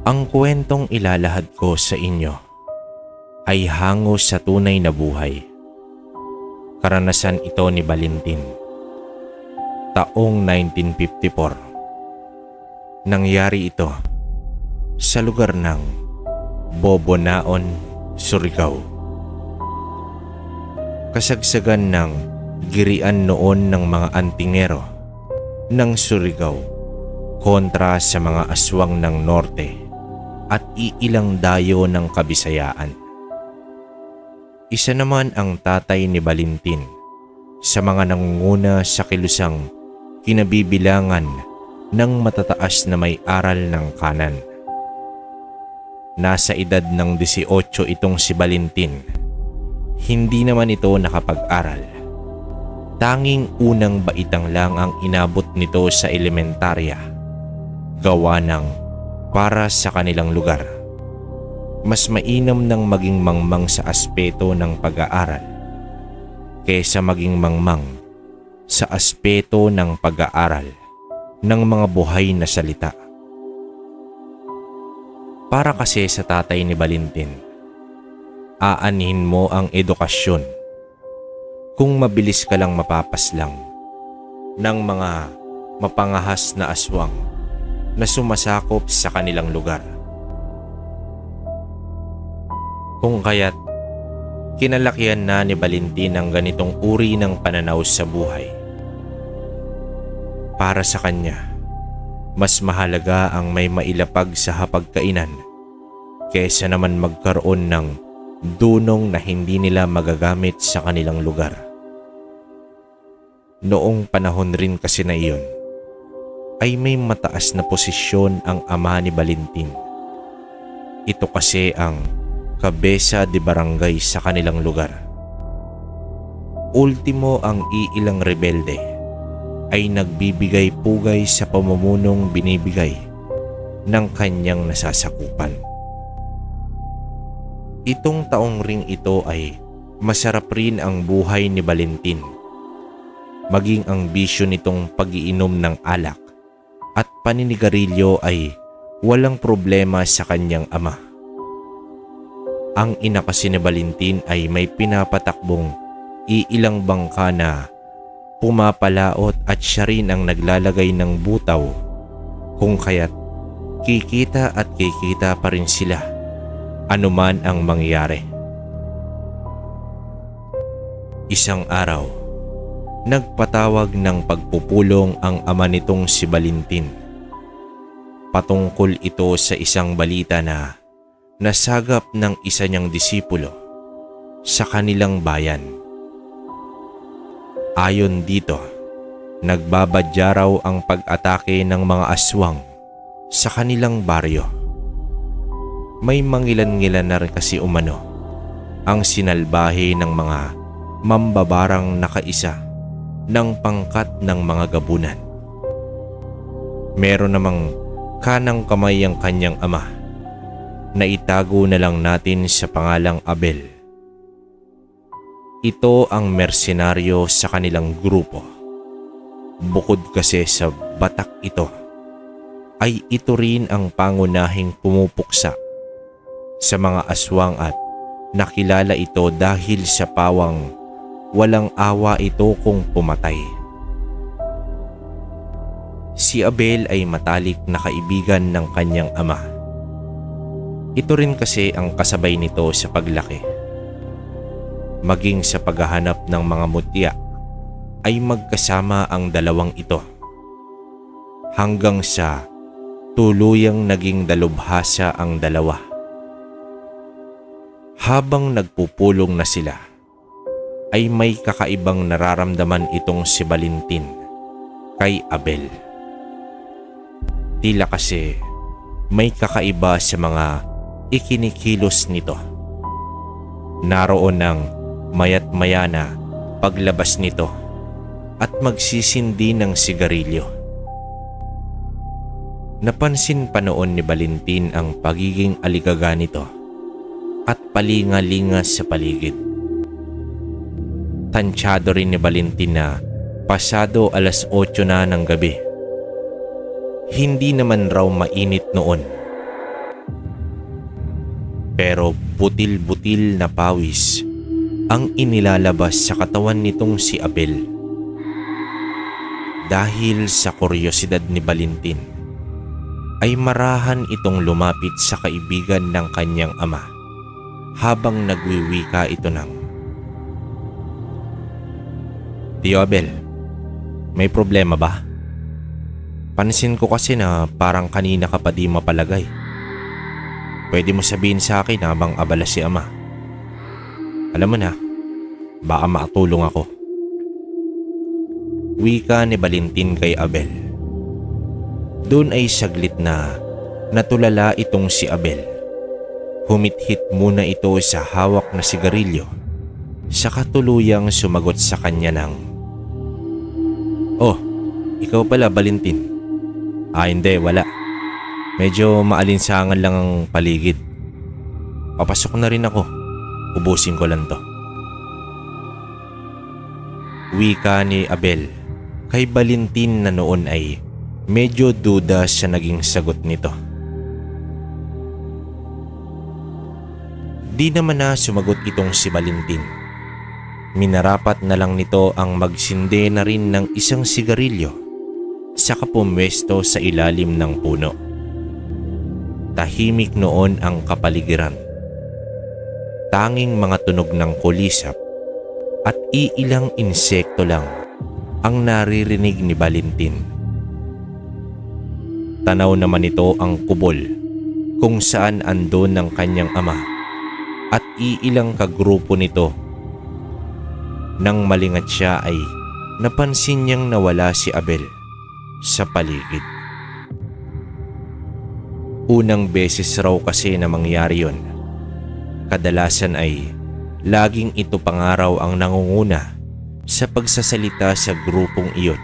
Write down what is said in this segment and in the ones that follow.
Ang kwentong ilalahad ko sa inyo ay hango sa tunay na buhay. Karanasan ito ni Valentin. Taong 1954. Nangyari ito sa lugar ng Bobonaon, Surigao. Kasagsagan ng girian noon ng mga antingero ng Surigao kontra sa mga aswang ng norte at iilang dayo ng Kabisayaan. Isa naman ang tatay ni Valentin sa mga nangunguna sa kilusang kinabibilangan ng matataas na may aral ng kanan. Nasa edad ng 18 itong si Valentin. Hindi naman ito nakapag-aral. Tanging unang baitang lang ang inabot nito sa elementarya. Gawa ng para sa kanilang lugar. Mas mainam nang maging mangmang sa aspeto ng pag-aaral kaysa maging mangmang sa aspeto ng pag-aaral ng mga buhay na salita. Para kasi sa tatay ni Valentin, aanhin mo ang edukasyon kung mabilis ka lang mapapaslang ng mga mapangahas na aswang na sumasakop sa kanilang lugar. Kung kaya't kinalakihan na ni Valentin ang ganitong uri ng pananaw sa buhay. Para sa kanya, mas mahalaga ang may mailapag sa hapagkainan kaysa naman magkaroon ng dunong na hindi nila magagamit sa kanilang lugar. Noong panahon rin kasi na iyon, ay may mataas na posisyon ang ama ni Valentin. Ito kasi ang kabesa de barangay sa kanilang lugar. Ultimo ang iilang rebelde ay nagbibigay pugay sa pamamunong binibigay ng kanyang nasasakupan. Itong taong ring ito ay masarap rin ang buhay ni Valentin. Maging ang bisyo nitong pag-iinom ng alak at paninigarilyo ay walang problema sa kanyang ama. Ang ina kasi ni Valentin ay may pinapatakbong iilang bangka na pumapalaot at siya rin ang naglalagay ng butaw, kung kaya't kikita at kikita pa rin sila anuman ang mangyari. Isang araw, nagpatawag ng pagpupulong ang ama nitong si Valentin. Patungkol ito sa isang balita na nasagap ng isa niyang disipulo sa kanilang bayan. Ayon dito, nagbabadya raw ang pag-atake ng mga aswang sa kanilang baryo. May mangilan-ngilan na rin kasi umano ang sinalbahe ng mga mambabarang nakaisa ng pangkat ng mga gabunan. Meron namang kanang kamay ang kanyang ama na itago na lang natin sa pangalang Abel. Ito ang mersenaryo sa kanilang grupo. Bukod kasi sa batak ito, ay ito rin ang pangunahing pumupuksa sa mga aswang at nakilala ito dahil sa pawang walang awa ito kung pumatay. Si Abel ay matalik na kaibigan ng kanyang ama. Ito rin kasi ang kasabay nito sa paglaki. Maging sa paghahanap ng mga mutya ay magkasama ang dalawang ito. Hanggang sa tuluyang naging dalubhasa ang dalawa. Habang nagpupulong na sila, ay may kakaibang nararamdaman itong si Valentin kay Abel. Tila kasi may kakaiba sa mga ikinikilos nito. Naroon ng mayat maya na paglabas nito at magsisindi ng sigarilyo. Napansin pa noon ni Valentin ang pagiging aligaga nito at palinga-linga sa paligid. Tansyado rin ni Valentin na pasado 8:00 na ng gabi. Hindi naman raw mainit noon Pero butil-butil na pawis ang inilalabas sa katawan nitong si Abel. Dahil sa kuryosidad ni Valentin, ay marahan itong lumapit sa kaibigan ng kanyang ama habang nagwiwika ito ng, "Tio Abel, may problema ba? Pansin ko kasi na parang kanina ka pa di mapalagay. Pwede mo sabihin sa akin habang abala si ama. Alam mo na, baka makatulong ako." Wika ni Valentin kay Abel. Doon ay saglit na natulala itong si Abel. Humithit muna ito sa hawak na sigarilyo, saka tuluyang sumagot sa kanya ng, "Oh, ikaw pala Valentin." Hindi, wala. Medyo maalinsangan lang ang paligid. Papasok na rin ako. Ubusin ko lang to." Wika ni Abel kay Valentin na noon ay medyo duda sa naging sagot nito. Di naman na sumagot itong si Valentin. Minarapat na lang nito ang magsinde na rin ng isang sigarilyo saka pumwesto sa ilalim ng puno. Tahimik noon ang kapaligiran. Tanging mga tunog ng kulisap at iilang insekto lang ang naririnig ni Valentin. Tanaw naman ito ang kubol kung saan andon ng kanyang ama at iilang kagrupo nito. Nang malingat siya ay napansin niyang nawala si Abel sa paligid. Unang beses raw kasi na mangyari yon. Kadalasan ay laging ito pangaraw ang nangunguna sa pagsasalita sa grupong iyon.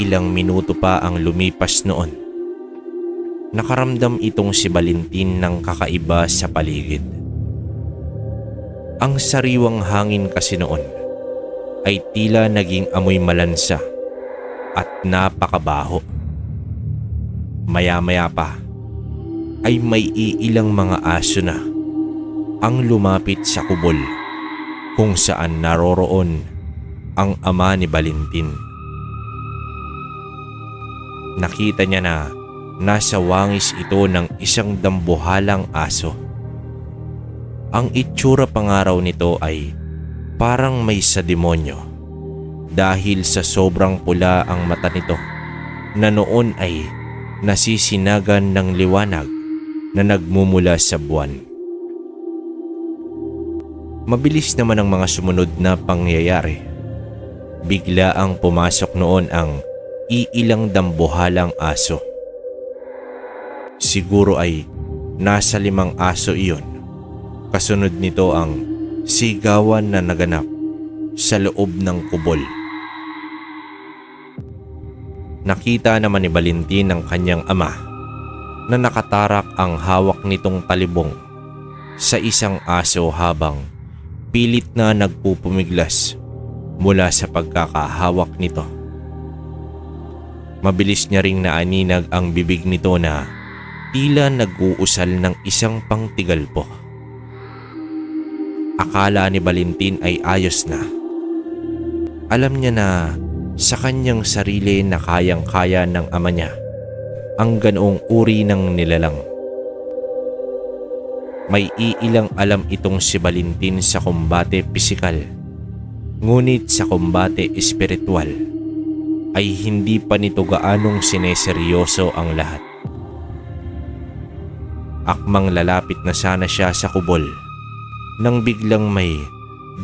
Ilang minuto pa ang lumipas noon. Nakaramdam itong si Valentin ng kakaiba sa paligid. Ang sariwang hangin kasi noon ay tila naging amoy malansa at napakabaho. Maya-maya pa ay may iilang mga aso na ang lumapit sa kubol kung saan naroroon ang ama ni Valentin. Nakita niya na nasa wangis ito ng isang dambuhalang aso. Ang itsura pangaraw nito ay parang may sa demonyo dahil sa sobrang pula ang mata nito na noon ay nasisinagan ng liwanag na nagmumula sa buwan. Mabilis naman ang mga sumunod na pangyayari. Bigla ang pumasok noon ang iilang dambuhalang aso. Siguro ay nasa 5 aso iyon. Kasunod nito ang sigawan na naganap sa loob ng kubol. Nakita naman ni Valentin ang kanyang ama na nakatarak ang hawak nitong talibong sa isang aso habang pilit na nagpupumiglas mula sa pagkakahawak nito. Mabilis niya ring naaninag ang bibig nito na tila nag-uusal ng isang pangtigalpo. Akala ni Valentin ay ayos na. Alam niya na sa kanyang sarili na kayang-kaya ng ama niya ang ganoong uri ng nilalang. May iilang alam itong si Valentin sa kumbate pisikal, ngunit sa kumbate espiritual ay hindi pa nito gaanong sineseryoso ang lahat. Akmang lalapit na sana siya sa kubol nang biglang may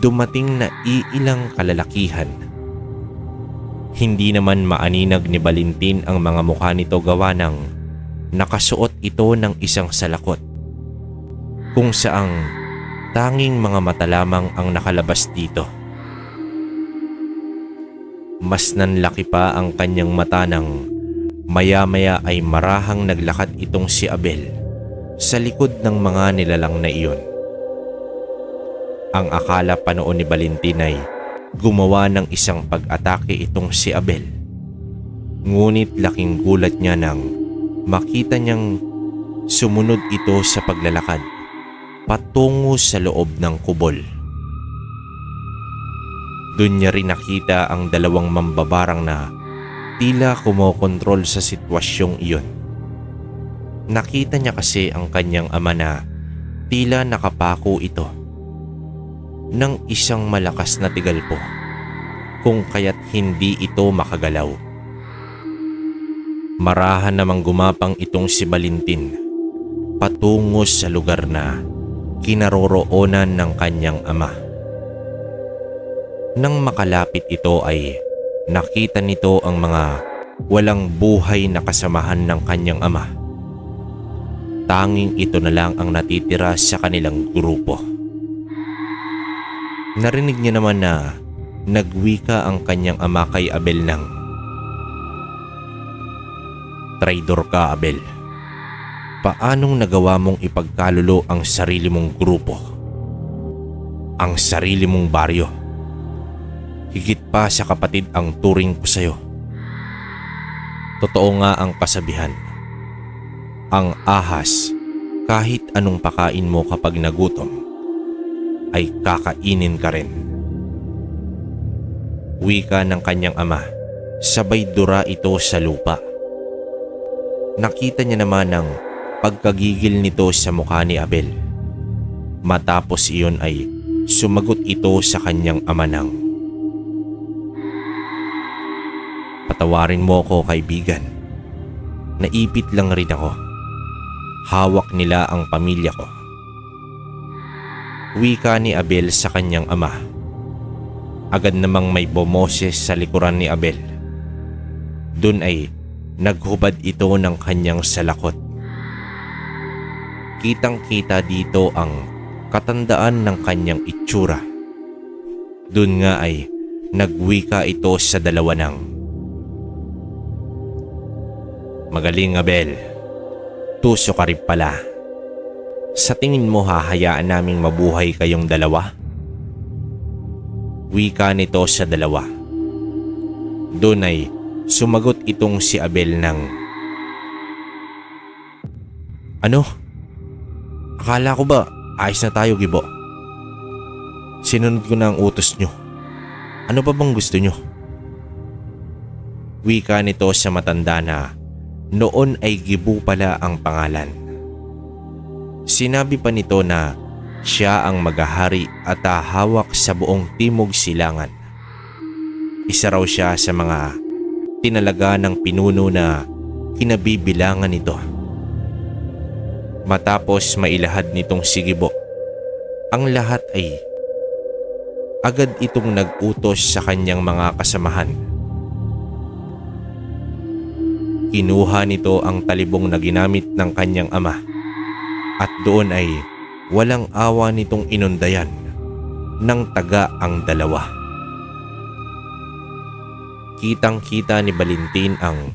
dumating na iilang kalalakihan. Hindi naman maaninag ni Valentin ang mga mukha nito gawa ng nakasuot ito ng isang salakot kung saang tanging mga mata lamang ang nakalabas dito. Mas nanlaki pa ang kanyang mata nang maya-maya ay marahang naglakad itong si Abel sa likod ng mga nilalang na iyon. Ang akala pa noon ni Valentin ay gumawa ng isang pag-atake itong si Abel. Ngunit laking gulat niya nang makita niyang sumunod ito sa paglalakad patungo sa loob ng kubol. Doon niya rin nakita ang dalawang mambabarang na tila kumokontrol sa sitwasyong iyon. Nakita niya kasi ang kanyang ama na tila nakapako ito ng isang malakas na tigalpo kung kaya't hindi ito makagalaw. Marahan namang gumapang itong si Valentin patungo sa lugar na kinaroroonan ng kanyang ama. Nang makalapit ito ay nakita nito ang mga walang buhay na kasamahan ng kanyang ama. Tanging ito na lang ang natitira sa kanilang grupo. Narinig niya naman na nagwika ang kanyang ama kay Abel ng, "Traidor ka, Abel. Paanong nagawa mong ipagkalulo ang sarili mong grupo? Ang sarili mong baryo? Higit pa sa kapatid ang turing ko sa'yo. Totoo nga ang kasabihan. Ang ahas, kahit anong pakain mo kapag nagutom, ay kakainin ka rin." Wika ng kanyang ama, sabay dura ito sa lupa. Nakita niya naman ang pagkagigil nito sa mukha ni Abel. Matapos iyon ay sumagot ito sa kanyang ama ng, "Patawarin mo ko, kaibigan. Naipit lang rin ako. Hawak nila ang pamilya ko." Wika ni Abel sa kanyang ama. Agad namang may bumoses sa likuran ni Abel. Doon ay naghubad ito ng kanyang salakot. Kitang-kita dito ang katandaan ng kanyang itsura. Doon nga ay nagwika ito sa dalawa ng, "Magaling, Abel. Tuso ka rin pala. Sa tingin mo hahayaan naming mabuhay kayong dalawa?" Wika nito sa dalawa. Doon ay sumagot itong si Abel ng, "Ano? Akala ko ba ayos na tayo, Gibo? Sinunod ko na ang utos nyo. Ano pa bang gusto nyo?" Wika nito sa matanda na noon ay Gibo pala ang pangalan. Sinabi pa nito na siya ang maghahari at hahawak sa buong Timog Silangan. Isa raw siya sa mga tinalaga ng pinuno na kinabibilangan nito. Matapos mailahad nitong si Gibo, ang lahat ay agad itong nag-utos sa kanyang mga kasamahan. Kinuha nito ang talibong na ginamit ng kanyang ama at doon ay walang awa nitong inundayan ng taga ang dalawa. Kitang-kita ni Valentin ang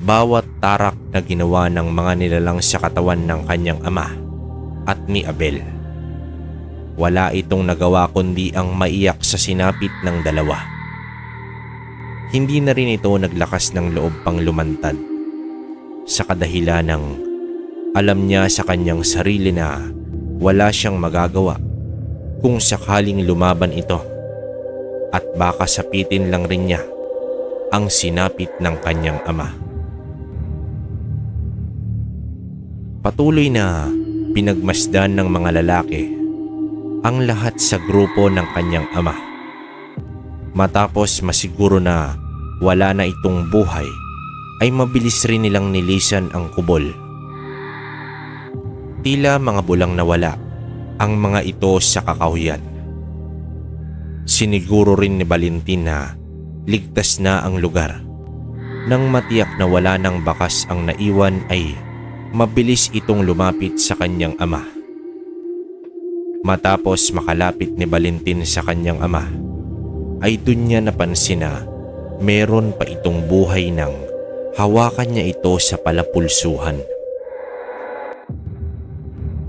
bawat tarak na ginawa ng mga nilalang sa katawan ng kanyang ama at ni Abel. Wala itong nagawa kundi ang maiyak sa sinapit ng dalawa. Hindi na rin ito naglakas ng loob pang lumantad sa kadahilan ng alam niya sa kanyang sarili na wala siyang magagawa kung sakaling lumaban ito at baka sapitin lang rin niya ang sinapit ng kanyang ama. Patuloy na pinagmasdan ng mga lalaki ang lahat sa grupo ng kanyang ama. Matapos masiguro na wala na itong buhay, ay mabilis rin nilang nilisan ang kubol. Tila mga bulang nawala ang mga ito sa kakahuyan. Siniguro rin ni Valentin na ligtas na ang lugar. Nang matiyak na wala ng bakas ang naiwan ay mabilis itong lumapit sa kanyang ama. Matapos makalapit ni Valentin sa kanyang ama, ay dun niya napansin na meron pa itong buhay nang hawakan niya ito sa palapulsuhan.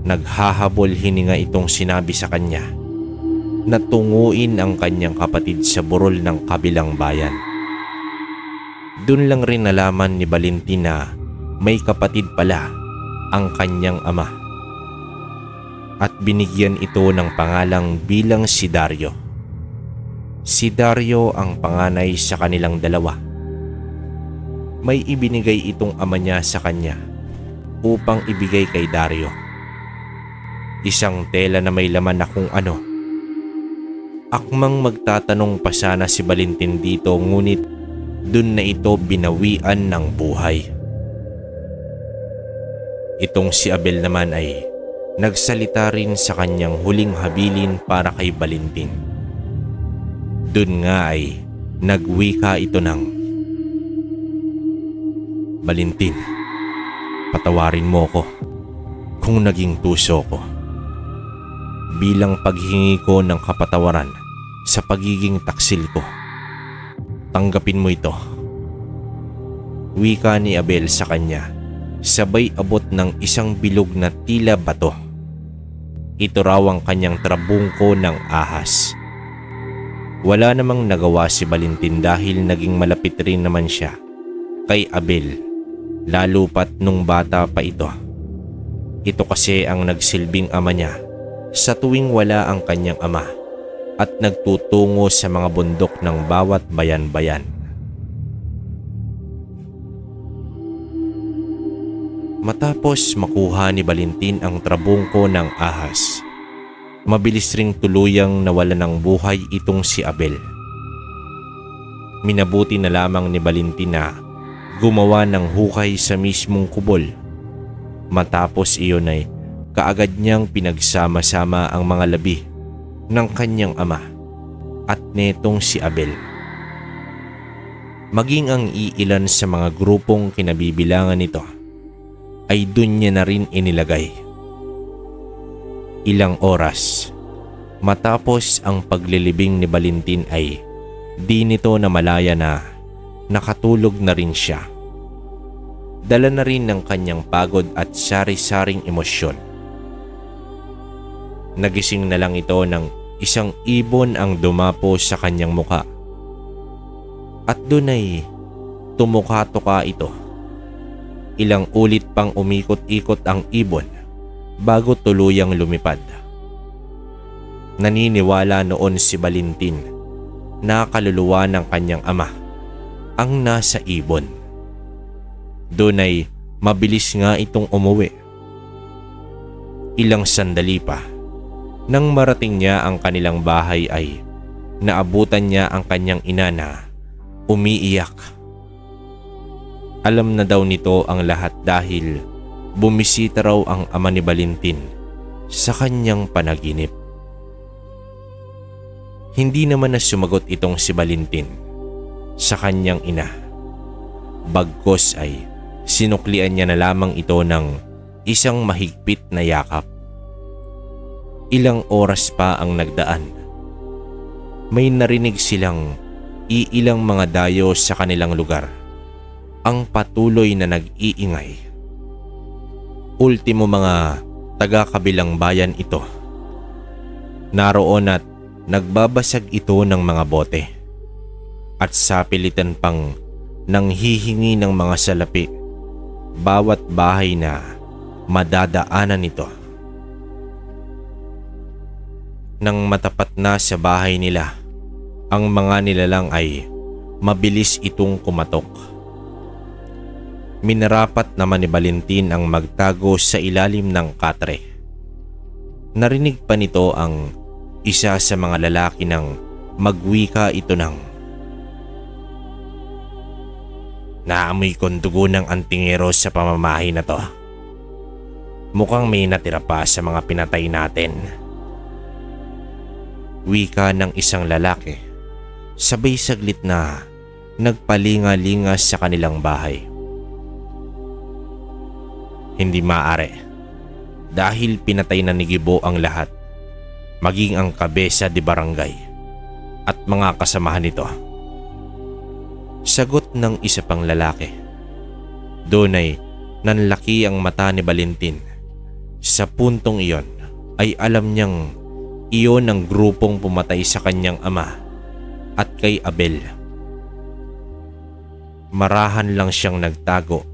Naghahabol hininga itong sinabi sa kanya na tunguin ang kanyang kapatid sa burol ng kabilang bayan. Doon lang rin nalaman ni Valentin na may kapatid pala ang kanyang ama at binigyan ito ng pangalang bilang si Dario. Si Dario ang panganay sa kanilang dalawa. May ibinigay itong ama niya sa kanya upang ibigay kay Dario. Isang tela na may laman na kung ano. Akmang magtatanong pa sana si Valentin dito, ngunit dun na ito binawian ng buhay. Itong si Abel naman ay nagsalita rin sa kanyang huling habilin para kay Valentin. Dun nga ay nagwika ito ng, "Valentin, patawarin mo ko kung naging tuso ko. Bilang paghingi ko ng kapatawaran sa pagiging taksil ko, tanggapin mo ito." Wika ni Abel sa kanya, sabay abot ng isang bilog na tila bato. Ito raw ang kanyang trabungko ng ahas. Wala namang nagawa si Valentin dahil naging malapit rin naman siya kay Abel, lalo pat nung bata pa ito. Ito kasi ang nagsilbing ama niya sa tuwing wala ang kanyang ama at nagtutungo sa mga bundok ng bawat bayan-bayan. Matapos makuha ni Valentin ang trabungko ng ahas, mabilis ring tuluyang nawala ng buhay itong si Abel. Minabuti na lamang ni Valentin na gumawa ng hukay sa mismong kubol. Matapos iyon ay kaagad niyang pinagsama-sama ang mga labi ng kanyang ama at netong si Abel. Maging ang iilan sa mga grupong kinabibilangan nito ay dun niya na rin inilagay. Ilang oras matapos ang paglilibing ni Valentin ay di nito namalaya na nakatulog na rin siya. Dala na rin ng kanyang pagod at sari-saring emosyon. Nagising na lang ito ng isang ibon ang dumapo sa kanyang muka. At dun ay tumuka-tuka ito. Ilang ulit pang umikot-ikot ang ibon bago tuluyang lumipad. Naniniwala noon si Valentin na kaluluwa ng kanyang ama ang nasa ibon. Doon ay mabilis nga itong umuwi. Ilang sandali pa, nang marating niya ang kanilang bahay ay naabutan niya ang kanyang ina na umiiyak. Alam na daw nito ang lahat dahil bumisita raw ang ama ni Valentin sa kanyang panaginip. Hindi naman na sumagot itong si Valentin sa kanyang ina. Bagkus ay sinuklian niya na lamang ito ng isang mahigpit na yakap. Ilang oras pa ang nagdaan. May narinig silang iilang mga dayo sa kanilang lugar ang patuloy na nag-iingay. Ultimo mga taga-kabilang bayan ito. Naroon at nagbabasag ito ng mga bote at sapilitan pang nanghihingi ng mga salapi bawat bahay na madadaanan nito. Nang matapat na sa bahay nila, ang mga nilalang ay mabilis itong kumatok. Minarapat naman ni Valentin ang magtago sa ilalim ng katre. Narinig pa nito ang isa sa mga lalaki nang magwika ito ng, "Naamoy kong dugo ng antingero sa pamamahay na to. Mukhang may natira pa sa mga pinatay natin." Wika ng isang lalaki, sabay saglit na nagpalinga-linga sa kanilang bahay. Hindi maaari dahil pinatay na ni Gibo ang lahat, maging ang kabesa de barangay at mga kasamahan nito. Sagot ng isa pang lalaki. Doon ay nanlaki ang mata ni Valentin. Sa puntong iyon ay alam niyang iyon ang grupong pumatay sa kanyang ama at kay Abel. Marahan lang siyang nagtago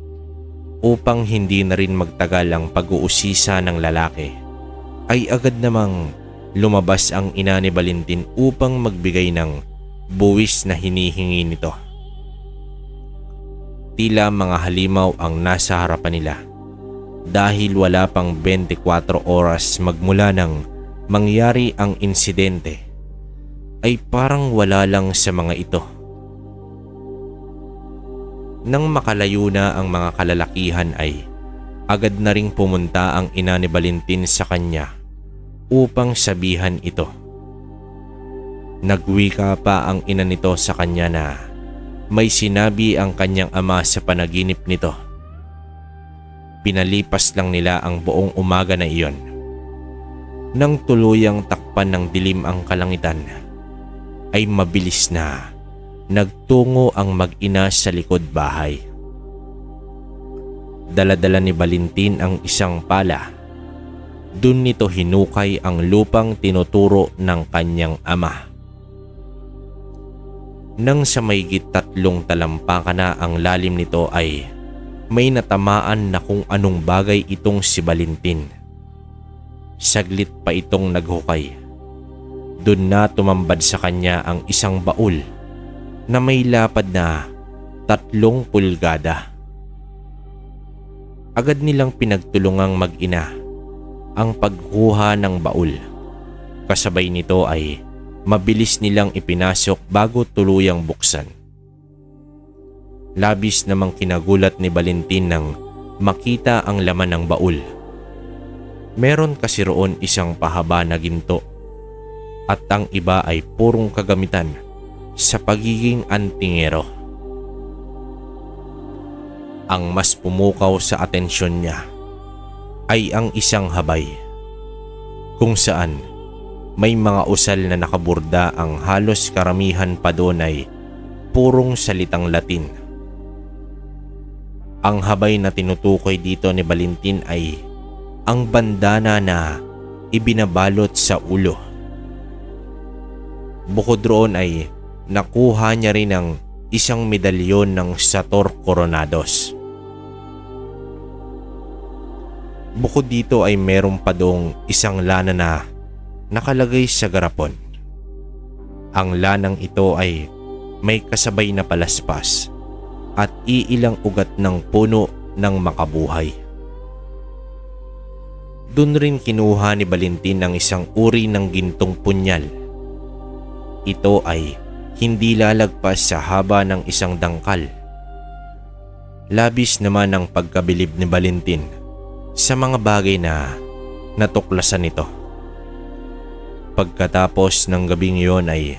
Upang hindi na rin magtagal ang pag-uusisa ng lalaki, ay agad namang lumabas ang ina ni Valentin upang magbigay ng buwis na hinihingi nito. Tila mga halimaw ang nasa harapan nila dahil wala pang 24 oras magmula nang mangyari ang insidente, ay parang wala lang sa mga ito. Nang makalayo na ang mga kalalakihan ay agad na ring pumunta ang ina ni Valentin sa kanya upang sabihan ito. Nagwika pa ang ina nito sa kanya na may sinabi ang kanyang ama sa panaginip nito. Pinalipas lang nila ang buong umaga na iyon. Nang tuluyang takpan ng dilim ang kalangitan, ay mabilis na nagtungo ang mag-ina sa likod bahay. Dala-dala ni Valentin ang isang pala. Dun nito hinukay ang lupang tinuturo ng kanyang ama. Nang sa mahigit 3 talampakan na ang lalim nito ay may natamaan na kung anong bagay itong si Valentin. Saglit pa itong naghukay. Dun na tumambad sa kanya ang isang baul na may lapad na 3 pulgada. Agad nilang pinagtulungang mag-ina ang pagkuha ng baul. Kasabay nito ay mabilis nilang ipinasok bago tuluyang buksan. Labis namang kinagulat ni Valentin nang makita ang laman ng baul. Meron kasi roon isang pahaba na ginto at ang iba ay purong kagamitan sa pagiging antingero. Ang mas pumukaw sa atensyon niya ay ang isang habay kung saan may mga usal na nakaburda. Ang halos karamihan pa doon ay purong salitang Latin. Ang habay na tinutukoy dito ni Valentin ay ang bandana na ibinabalot sa ulo. Bukod roon ay nakuha niya rin ang isang medalyon ng Sator Coronados. Bukod dito ay meron pa dong isang lana na nakalagay sa garapon. Ang lanang ito ay may kasabay na palaspas at iilang ugat ng puno ng makabuhay. Doon rin kinuha ni Valentin ang isang uri ng gintong punyal. Ito ay hindi lalagpas sa haba ng isang dangkal. Labis naman ang pagkabilib ni Valentin sa mga bagay na natuklasan nito. Pagkatapos ng gabing iyon ay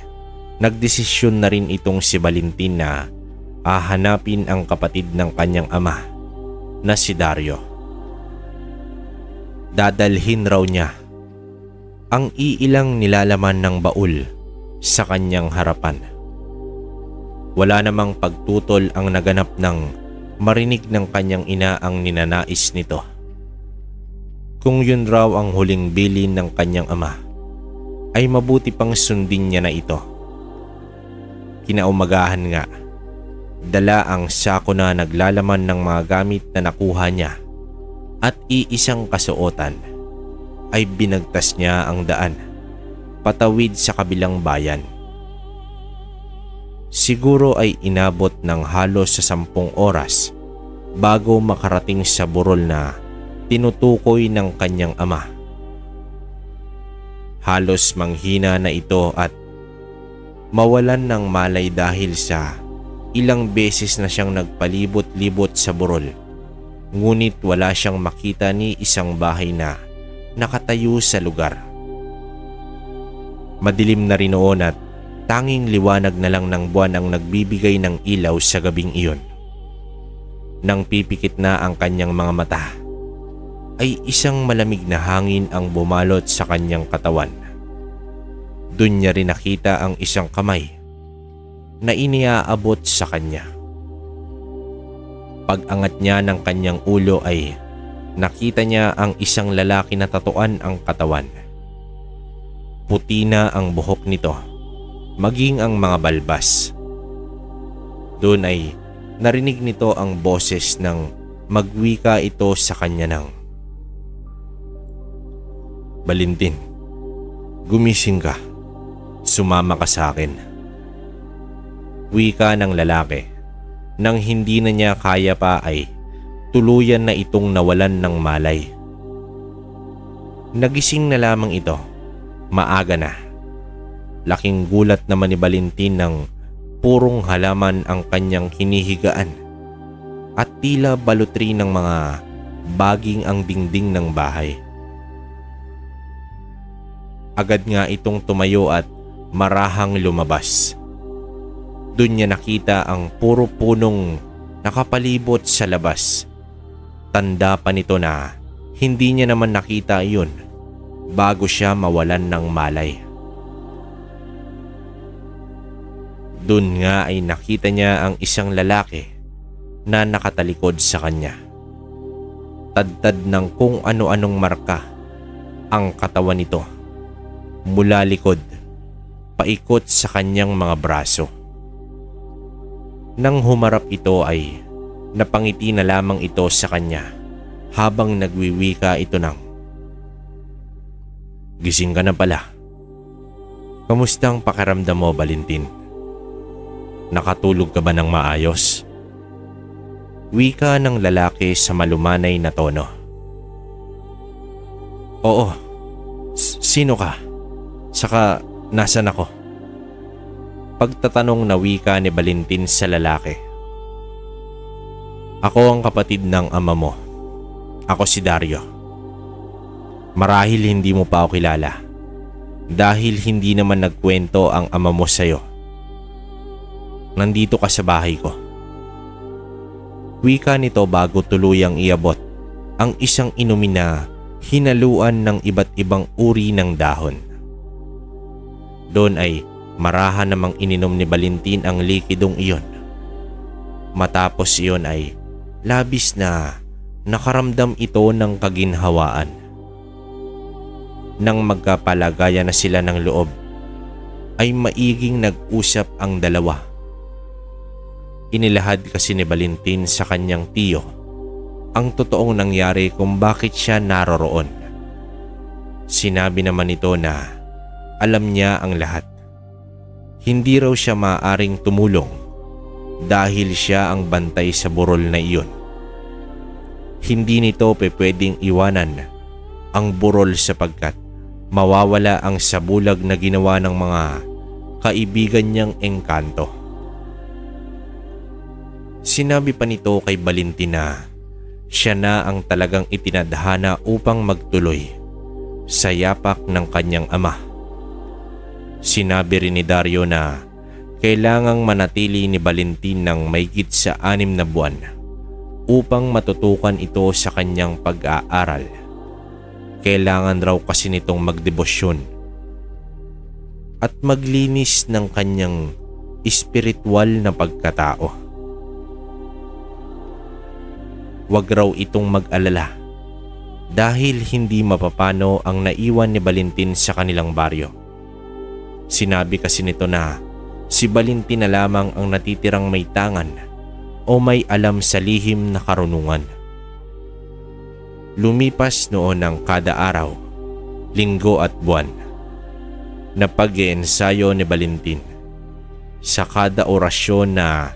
nagdesisyon na rin itong si Valentin na hahanapin ang kapatid ng kanyang ama na si Dario. Dadalhin raw niya ang iilang nilalaman ng baul sa kanyang harapan. Wala namang pagtutol ang naganap nang marinig ng kanyang ina ang ninanais nito. Kung yun raw ang huling bilin ng kanyang ama, ay mabuti pang sundin niya na ito. Kinaumagahan nga, dala ang sako na naglalaman ng mga gamit na nakuha niya at iisang kasuotan, ay binagtas niya ang daan patawid sa kabilang bayan. Siguro ay inabot ng halos sa 10 oras bago makarating sa burol na tinutukoy ng kanyang ama. Halos manghina na ito at mawalan ng malay dahil sa ilang beses na siyang nagpalibot-libot sa burol, ngunit wala siyang makita ni isang bahay na nakatayo sa lugar. Madilim na rin noon at tanging liwanag na lang ng buwan ang nagbibigay ng ilaw sa gabing iyon. Nang pipikit na ang kanyang mga mata, ay isang malamig na hangin ang bumalot sa kanyang katawan. Doon niya rin nakita ang isang kamay na iniaabot sa kanya. Pag-angat niya ng kanyang ulo ay nakita niya ang isang lalaki na tatuan ang katawan. Puti na ang buhok nito, maging ang mga balbas. Doon ay narinig nito ang boses ng magwika ito sa kanya ng, "Valentin, gumising ka. Sumama ka sa akin." Wika ng lalaki. Nang hindi na niya kaya pa ay tuluyan na itong nawalan ng malay. Nagising na lamang ito. Maaga na. Laking gulat naman ni Valentin ng purong halaman ang kanyang hinihigaan at tila balutri ng mga baging ang dingding ng bahay. Agad nga itong tumayo at marahang lumabas. Doon niya nakita ang puro punong nakapalibot sa labas. Tanda pa nito na hindi niya naman nakita iyon bago siya mawalan ng malay. Doon nga ay nakita niya ang isang lalaki na nakatalikod sa kanya. Tadtad ng kung ano-anong marka ang katawan nito mula likod paikot sa kanyang mga braso. Nang humarap ito ay napangiti na lamang ito sa kanya habang nagwiwika ito ng, "Gising ka na pala. Kamusta ang pakiramdam mo, Valentin? Nakatulog ka ba ng maayos?" Wika ng lalaki sa malumanay na tono. "Oo. Sino ka? Saka nasan ako?" Pagtatanong na wika ni Valentin sa lalaki. "Ako ang kapatid ng ama mo. Ako si Dario. Marahil hindi mo pa ako kilala dahil hindi naman nagkwento ang ama mo sa'yo. Nandito ka sa bahay ko." Wika nito bago tuluyang iabot ang isang inumin na hinaluan ng iba't ibang uri ng dahon. Doon ay marahan namang ininom ni Valentin ang likidong iyon. Matapos iyon ay labis na nakaramdam ito ng kaginhawaan. Nang magkapalagayan na sila ng loob, ay maiging nag-usap ang dalawa. Inilahad kasi ni Valentin sa kanyang tiyo ang totoong nangyari kung bakit siya naroroon. Sinabi naman nito na alam niya ang lahat. Hindi raw siya maaaring tumulong dahil siya ang bantay sa burol na iyon. Hindi nito pwedeng iwanan ang burol sapagkat mawawala ang sabulag na ginawa ng mga kaibigan niyang engkanto. Sinabi pa nito kay Valentin na siya na ang talagang itinadhana upang magtuloy sa yapak ng kanyang ama. Sinabi rin ni Dario na kailangang manatili ni Valentin ng mahigit sa 6 na buwan upang matutukan ito sa kanyang pag-aaral. Kailangan raw kasi nitong magdebosyon at maglinis ng kanyang espiritual na pagkatao. Huwag raw itong mag-alala dahil hindi mapapano ang naiwan ni Valentin sa kanilang baryo. Sinabi kasi nito na si Valentin na lamang ang natitirang may tangan o may alam sa lihim na karunungan. Lumipas noon ang kada araw, linggo at buwan na pag-iensayo ni Valentin. Sa kada orasyon na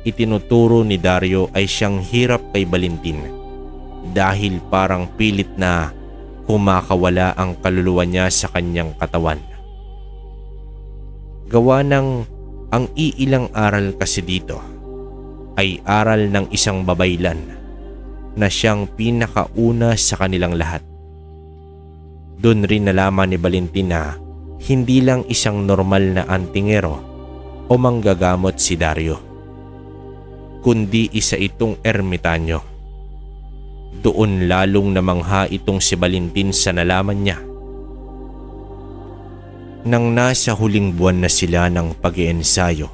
itinuturo ni Dario ay siyang hirap kay Valentin dahil parang pilit na kumakawala ang kaluluwa niya sa kanyang katawan. Gawa ng ang iilang aral kasi dito ay aral ng isang babaylan na siyang pinakauna sa kanilang lahat. Doon rin nalaman ni Valentin na hindi lang isang normal na antingero o manggagamot si Dario, kundi isa itong ermitanyo. Doon lalong namangha itong si Valentin sa nalaman niya. Nang nasa huling buwan na sila ng pag-iensayo,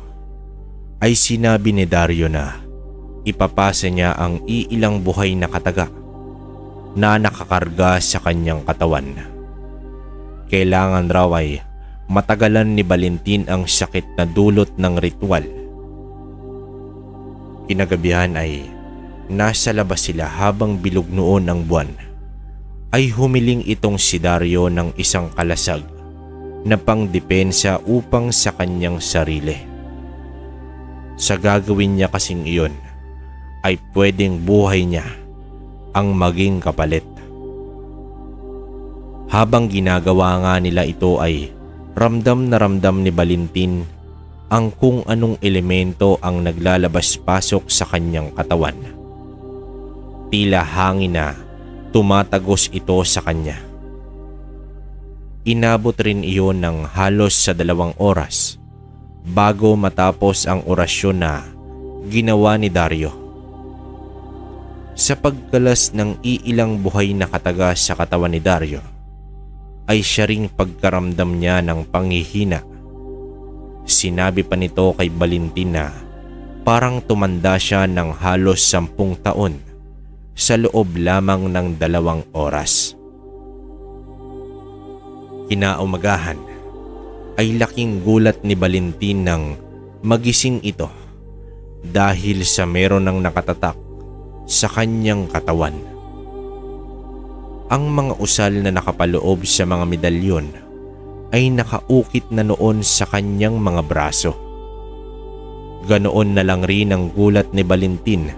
ay sinabi ni Dario na ipapasa niya ang iilang buhay na kataga na nakakarga sa kanyang katawan. Kailangan raw ay matagalan ni Valentin ang sakit na dulot ng ritual. Kinagabihan ay nasa labas sila habang bilog noon ang buwan, ay humiling itong si Dario ng isang kalasag na pangdepensa upang sa kanyang sarili. Sa gagawin niya kasing iyon, ay pwedeng buhay niya ang maging kapalit. Habang ginagawa nga nila ito ay ramdam na ramdam ni Valentin ang kung anong elemento ang naglalabas-pasok sa kanyang katawan. Tila hangin na tumatagos ito sa kanya. Inabot rin iyon ng halos sa 2 oras bago matapos ang orasyon na ginawa ni Dario. Sa pagkalas ng iilang buhay na kataga sa katawan ni Dario, ay siya ring pagkaramdam niya ng panghihina. Sinabi pa nito kay Valentin na parang tumanda siya ng halos 10 taon sa loob lamang ng 2 oras. Kinaumagahan ay laking gulat ni Valentin nang magising ito dahil sa meron ng nakatatak sa kanyang katawan. Ang mga usal na nakapaloob sa mga medalyon ay nakaukit na noon sa kanyang mga braso. Ganoon na lang rin ang gulat ni Valentin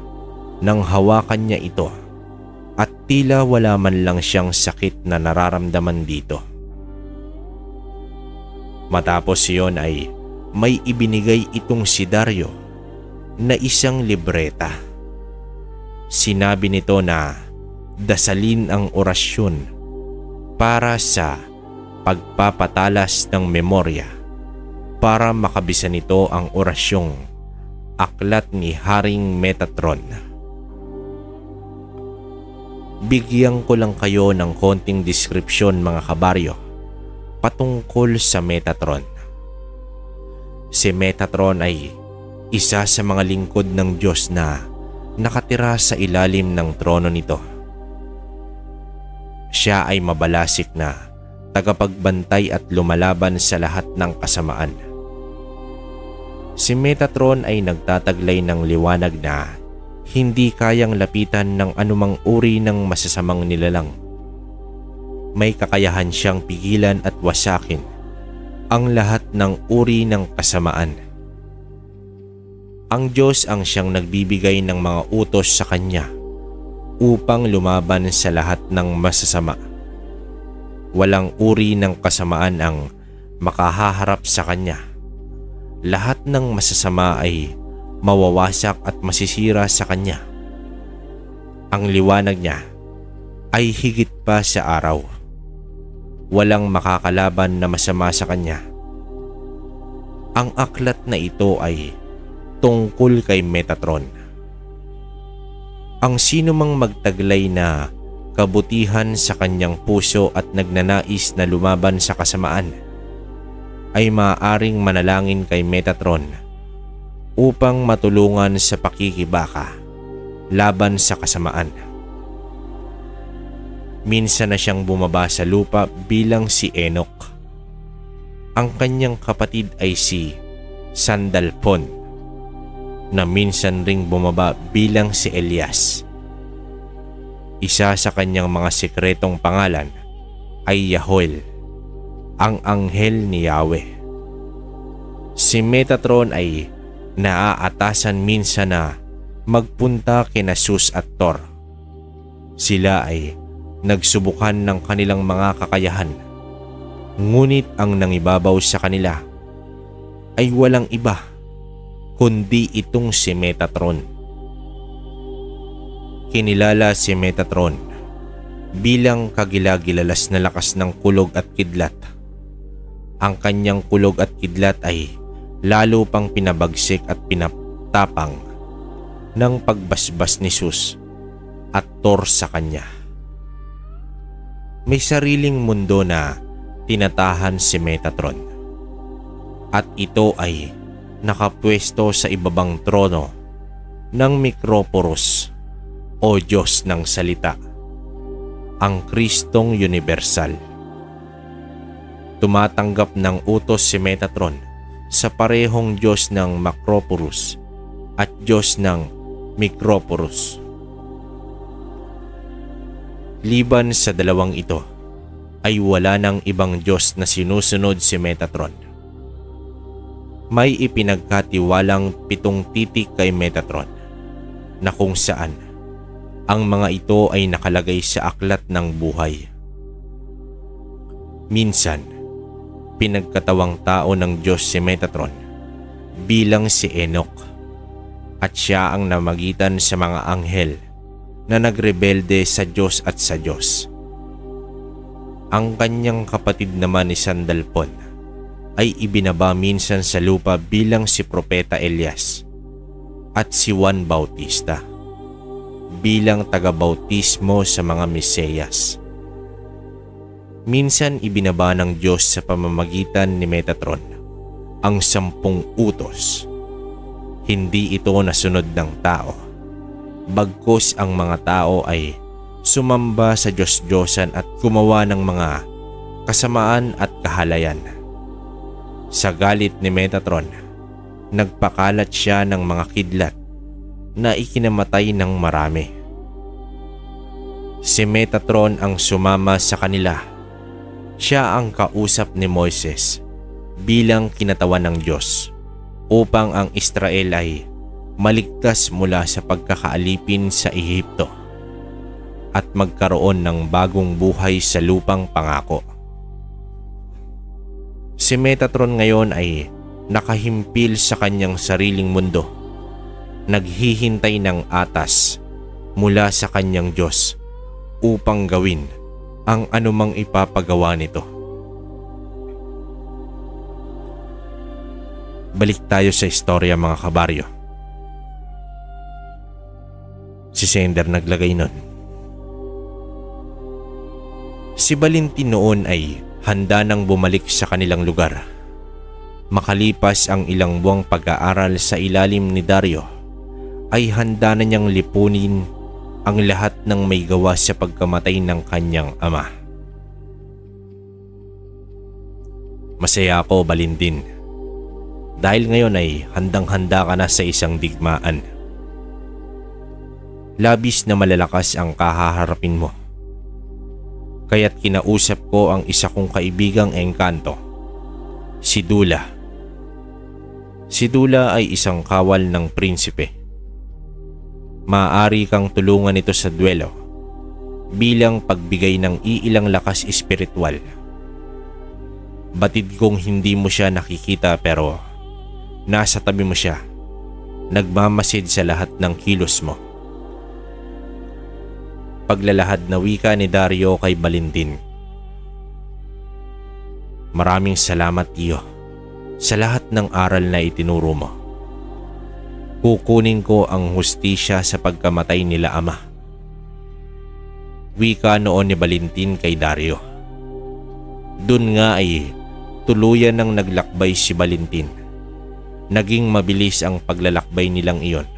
nang hawakan niya ito at tila wala man lang siyang sakit na nararamdaman dito. Matapos iyon ay may ibinigay itong si Dario na isang libreta. Sinabi nito na dasalin ang orasyon para sa pagpapatalas ng memorya para makabisa nito ang orasyong Aklat ni Haring Metatron. Bigyan ko lang kayo ng konting deskripsyon mga kabaryo patungkol sa Metatron. Si Metatron ay isa sa mga lingkod ng Diyos na nakatira sa ilalim ng trono nito. Siya ay mabalasik na tagapagbantay at lumalaban sa lahat ng kasamaan. Si Metatron ay nagtataglay ng liwanag na hindi kayang lapitan ng anumang uri ng masasamang nilalang. May kakayahan siyang pigilan at wasakin ang lahat ng uri ng kasamaan. Ang Diyos ang siyang nagbibigay ng mga utos sa kanya upang lumaban sa lahat ng masasama. Walang uri ng kasamaan ang makahaharap sa kanya. Lahat ng masasama ay mawawasak at masisira sa kanya. Ang liwanag niya ay higit pa sa araw. Walang makakalaban na masama sa kanya. Ang aklat na ito ay tungkol kay Metatron. Ang sino mang magtaglay na kabutihan sa kanyang puso at nagnanais na lumaban sa kasamaan ay maaaring manalangin kay Metatron upang matulungan sa pakikibaka laban sa kasamaan. Minsan na siyang bumaba sa lupa bilang si Enoch. Ang kanyang kapatid ay si Sandalphon na minsan ring bumaba bilang si Elias. Isa sa kanyang mga sekretong pangalan ay Yahuel, ang anghel ni Yahweh. Si Metatron ay naaatasan minsan na magpunta kina Zeus at Thor. Sila ay nagsubukan ng kanilang mga kakayahan, ngunit ang nangibabaw sa kanila ay walang iba kundi itong si Metatron. Kinilala si Metatron bilang kagilagilalas na lakas ng kulog at kidlat. Ang kanyang kulog at kidlat ay lalo pang pinabagsik at pinatapang ng pagbasbas ni Zeus at Thor sa kanya. May sariling mundo na tinatahan si Metatron at ito ay nakapwesto sa ibabang trono ng Microporus o Diyos ng Salita, ang Kristong Universal. Tumatanggap ng utos si Metatron sa parehong Diyos ng Macroporus at Diyos ng Microporus Liban sa dalawang ito, ay wala nang ibang Diyos na sinusunod si Metatron. May ipinagkatiwalang 7 titik kay Metatron na kung saan ang mga ito ay nakalagay sa aklat ng buhay. Minsan, pinagkatawang tao ng Diyos si Metatron bilang si Enoch at siya ang namagitan sa mga anghel na nagrebelde sa Diyos at sa Diyos. Ang kanyang kapatid naman ni Sandalphon ay ibinaba minsan sa lupa bilang si Propeta Elias at si Juan Bautista bilang taga-bautismo sa mga Mesiyas. Minsan ibinaba ng Diyos sa pamamagitan ni Metatron ang 10 utos. Hindi ito nasunod ng tao, bagkus ang mga tao ay sumamba sa Diyos-Diyosan at gumawa ng mga kasamaan at kahalayan. Sa galit ni Metatron, nagpakalat siya ng mga kidlat na ikinamatay ng marami. Si Metatron ang sumama sa kanila. Siya ang kausap ni Moises bilang kinatawan ng Diyos upang ang Israel ay maligtas mula sa pagkakaalipin sa Ehipto at magkaroon ng bagong buhay sa lupang pangako. Si Metatron ngayon ay nakahimpil sa kanyang sariling mundo, naghihintay ng atas mula sa kanyang Diyos upang gawin ang anumang ipapagawa nito. Balik tayo sa istorya mga kabaryo. Si Sender naglagay nun. Si Valentin noon ay handa nang bumalik sa kanilang lugar. Makalipas ang ilang buwang pag-aaral sa ilalim ni Dario, ay handa na niyang lipunin ang lahat ng may gawa sa pagkamatay ng kanyang ama. Masaya ako, Valentin, dahil ngayon ay handang-handa ka na sa isang digmaan. Labis na malalakas ang kahaharapin mo. Kaya't kinausap ko ang isa kong kaibigang engkanto, si Dula. Si Dula ay isang kawal ng prinsipe. Maaari kang tulungan ito sa duelo bilang pagbigay ng iilang lakas espiritual. Batid kong hindi mo siya nakikita pero nasa tabi mo siya, nagmamasid sa lahat ng kilos mo. Paglalahad na wika ni Dario kay Valentin. Maraming salamat, Iyo, sa lahat ng aral na itinuro mo. Kukunin ko ang hustisya sa pagkamatay nila ama. Wika noon ni Valentin kay Dario. Dun nga ay tuluyan ng naglakbay si Valentin. Naging mabilis ang paglalakbay nilang iyon,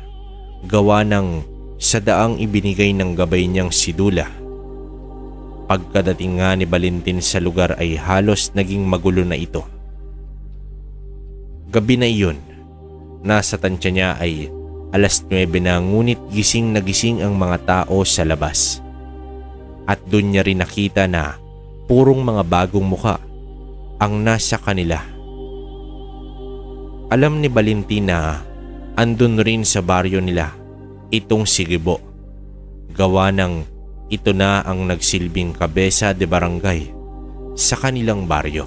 gawa ng sa daang ibinigay ng gabay niyang si Dula. Pagkadating nga ni Valentin sa lugar ay halos naging magulo na ito. Gabi na iyon, nasa tansya niya ay 9:00 na, ngunit gising na gising ang mga tao sa labas. At doon niya rin nakita na purong mga bagong muka ang nasa kanila. Alam ni Valentin na andun rin sa baryo nila itong si Gibo, gawa ng ito na ang nagsilbing kabesa de barangay sa kanilang baryo.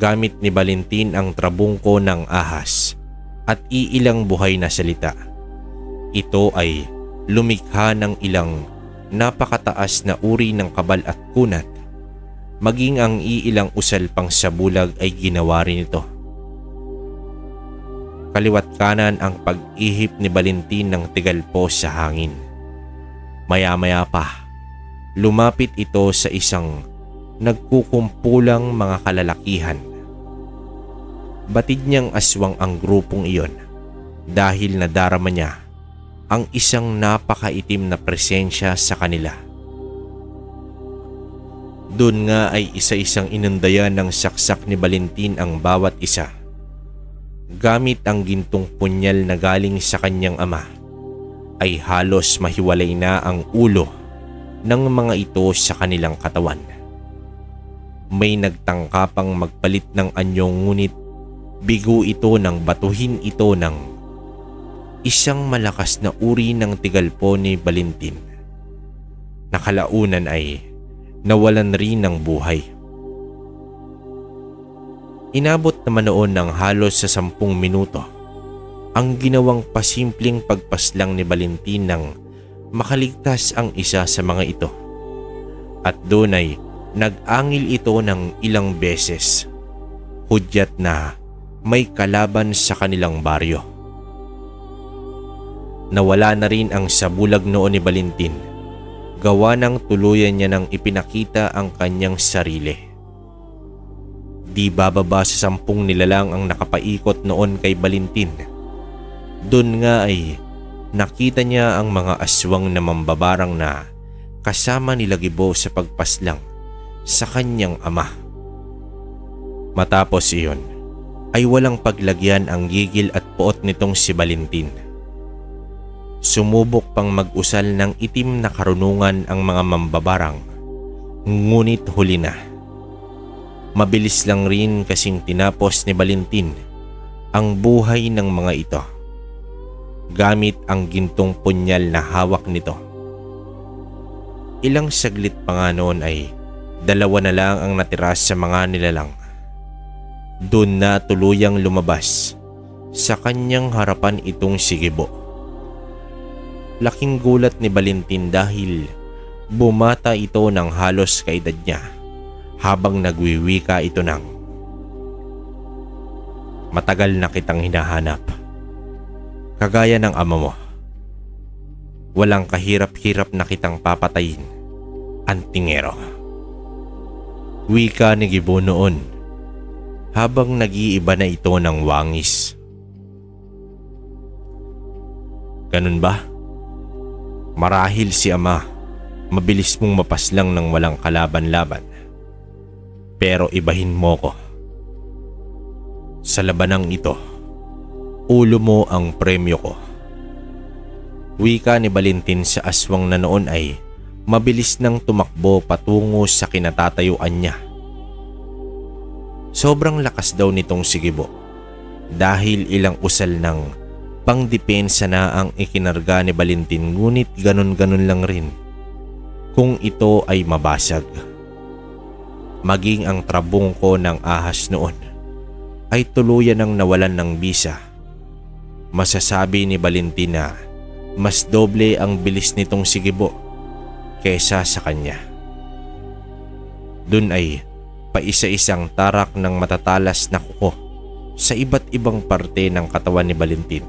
Gamit ni Valentin ang trabungko ng ahas at iilang buhay na salita. Ito ay lumikha ng ilang napakataas na uri ng kabal at kunat, maging ang iilang usal pang sa bulag ay ginawa rin ito. Kaliwat kanan ang pag-ihip ni Valentin ng tigalpo sa hangin. Maya-maya pa, lumapit ito sa isang nagkukumpulang mga kalalakihan. Batid niyang aswang ang grupong iyon dahil nadarama niya ang isang napakaitim na presensya sa kanila. Doon nga ay isa-isang inundayan ng saksak ni Valentin ang bawat isa. Gamit ang gintong punyal na galing sa kanyang ama, ay halos mahiwalay na ang ulo ng mga ito sa kanilang katawan. May nagtangka pang magpalit ng anyo ngunit bigo ito nang batuhin ito ng isang malakas na uri ng tigalpo ni Valentin. Nakalaunan ay nawalan rin ng buhay. Inabot naman noon ng halos sa 10 minuto ang ginawang pasimpleng pagpaslang ni Valentin nang makaligtas ang isa sa mga ito. At doon ay nag-angil ito ng ilang beses, hudyat na may kalaban sa kanilang baryo. Nawala na rin ang sabulag noon ni Valentin, gawa ng tuluyan niya nang ipinakita ang kanyang sarili. Di bababa sa 10 nilalang ang nakapaikot noon kay Valentin. Doon nga ay nakita niya ang mga aswang na mambabarang na kasama nila Gibo sa pagpaslang sa kanyang ama. Matapos iyon ay walang paglagyan ang gigil at puot nitong si Valentin. Sumubok pang mag-usal ng itim na karunungan ang mga mambabarang, ngunit huli na. Mabilis lang rin kasing tinapos ni Valentin ang buhay ng mga ito gamit ang gintong punyal na hawak nito. Ilang saglit pa nga noon ay 2 na lang ang natira sa mga nilalang. Doon na tuluyang lumabas sa kanyang harapan itong si Gibo. Laking gulat ni Valentin dahil bumata ito ng halos kaedad niya habang nagwiwika ito ng, "Matagal na kitang hinahanap. Kagaya ng ama mo. Walang kahirap-hirap na kitang papatayin, antingero." Wika ni Gibo noon habang nag-iiba na ito ng wangis. "Ganun ba? Marahil si ama mabilis mong mapaslang ng walang kalaban-laban. Pero ibahin mo ko. Sa labanang ito, ulo mo ang premyo ko." Wika ni Valentin sa aswang na noon ay mabilis nang tumakbo patungo sa kinatatayuan niya. Sobrang lakas daw nitong si Gibo dahil ilang usal ng pangdepensa na ang ikinarga ni Valentin, ngunit ganun-ganun lang rin kung ito ay mabasag. Maging ang trabungko ng ahas noon ay tuluyan ng nawalan ng bisa. Masasabi ni Valentin na mas doble ang bilis nitong si Gibo kesa sa kanya. Dun ay paisa-isang tarak ng matatalas na kuko sa iba't ibang parte ng katawan ni Valentin.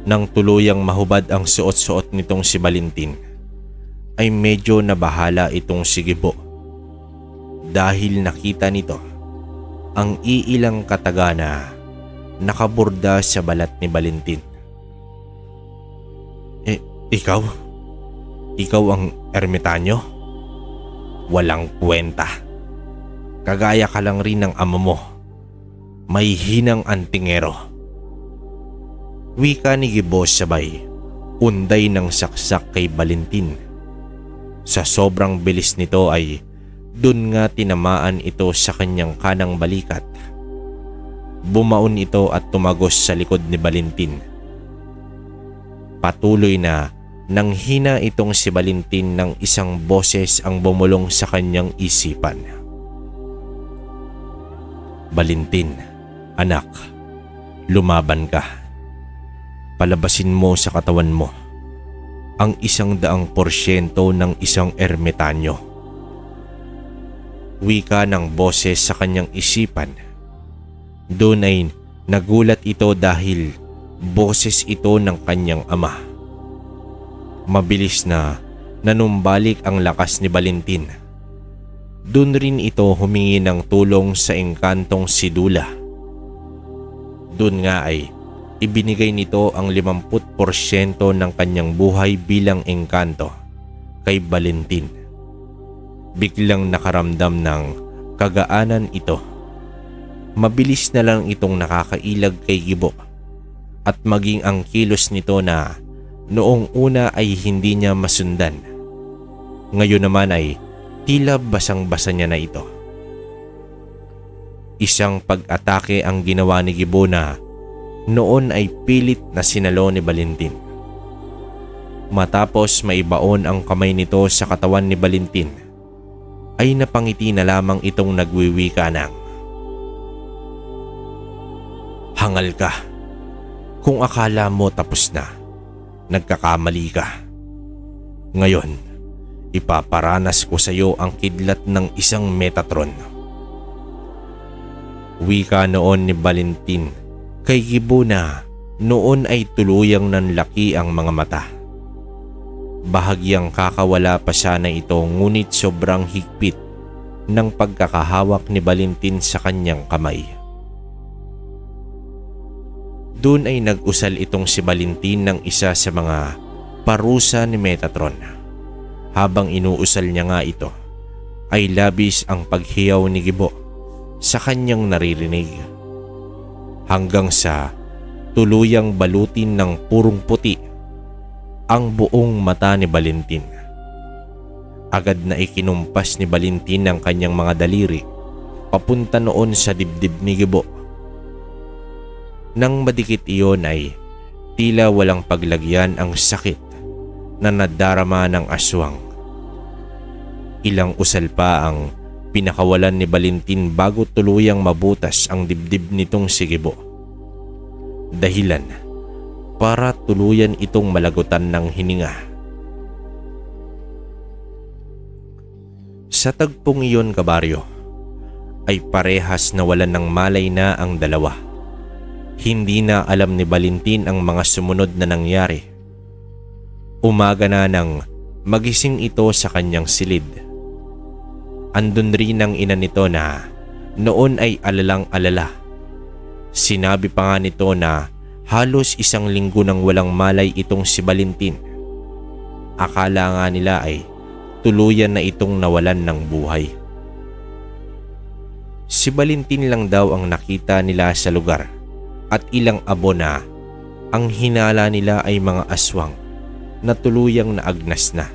Nang tuluyang mahubad ang suot-suot nitong si Valentin, ay medyo nabahala itong si Gibo dahil nakita nito ang iilang kataga na nakaburda sa balat ni Valentin. Ikaw? Ikaw ang ermitanyo? Walang kwenta. Kagaya ka lang rin ng ama mo. May hinang antingero." Wika ni Gibo sabay unday ng saksak kay Valentin. Sa sobrang bilis nito ay dun nga tinamaan ito sa kanyang kanang balikat. Bumaon ito at tumagos sa likod ni Valentin. Patuloy na nanghina itong si Valentin ng isang boses ang bumulong sa kanyang isipan. "Valentin, anak, lumaban ka. Palabasin mo sa katawan mo ang 100% ng isang ermitanyo." Wika ng boses sa kanyang isipan. Doon ay nagulat ito dahil boses ito ng kanyang ama. Mabilis na nanumbalik ang lakas ni Valentin. Doon rin ito humingi ng tulong sa engkantong si Dula. Doon nga ay ibinigay nito ang 50% ng kanyang buhay bilang engkanto kay Valentin. Biglang nakaramdam ng kagaanan ito. Mabilis na lang itong nakakailag kay Gibo at maging ang kilos nito na Noong una ay hindi niya masundan. Ngayon naman ay tila basang-basa niya na ito. Isang pag-atake ang ginawa ni Gibo na noon ay pilit na sinalo ni Valentin. Matapos maibaon ang kamay nito sa katawan ni Valentin, ay napangiti na lamang itong nagwiwika ng, "Hangal ka. Kung akala mo tapos na, nagkakamali ka. Ngayon, ipaparanas ko sa iyo ang kidlat ng isang Metatron." Wika noon ni Valentin kay Gibo na noon ay tuluyang nanlaki ang mga mata. Bahagyang kakawala pa sana ito ngunit sobrang higpit ng pagkakahawak ni Valentin sa kanyang kamay. Doon ay nag-usal itong si Valentin ng isa sa mga parusa ni Metatron. Habang inuusal niya nga ito, ay labis ang paghiyaw ni Gibo sa kanyang naririnig. Hanggang sa tuluyang balutin ng purong puti ang buong mata ni Valentin. Agad na ikinumpas ni Valentin ang kanyang mga daliri papunta noon sa dibdib ni Gibo. Nang madikit iyon ay tila walang paglagyan ang sakit na nadarama ng aswang. Ilang usal pa ang pinakawalan ni Valentin bago tuluyang mabutas ang dibdib nitong si Gibo. Dahilan para tuluyan itong malagutan ng hininga. Sa tagpong iyon, kabaryo, ay parehas na walan ng malay na ang dalawa. Hindi na alam ni Valentin ang mga sumunod na nangyari. Umaga na nang magising ito sa kanyang silid. Andun rin ang ina nito na noon ay alalang-alala. Sinabi pa nga nito na halos isang linggo nang walang malay itong si Valentin. Akala nga nila ay tuluyan na itong nawalan ng buhay. Si Valentin lang daw ang nakita nila sa lugar at ilang abo na ang hinala nila ay mga aswang na tuluyang naagnas na.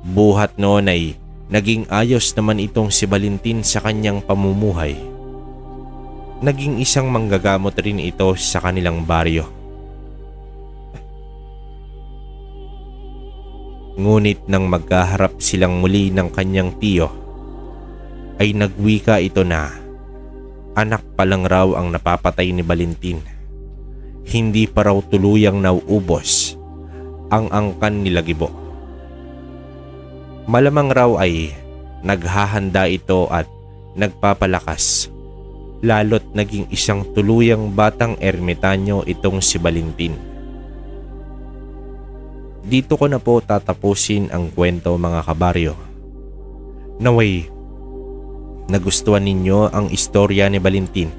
Buhat noon ay naging ayos naman itong si Valentin sa kanyang pamumuhay. Naging isang manggagamot rin ito sa kanilang baryo. Ngunit nang magkaharap silang muli ng kanyang tiyo, ay nagwika ito na anak pa lang raw ang napapatay ni Valentin. Hindi pa raw tuluyang nauubos ang angkan nila Gibo. Malamang raw ay naghahanda ito at nagpapalakas. Lalo't naging isang tuluyang batang ermitanyo itong si Valentin. Dito ko na po tatapusin ang kwento, mga kabaryo. Naway nagustuhan ninyo ang istorya ni Valentin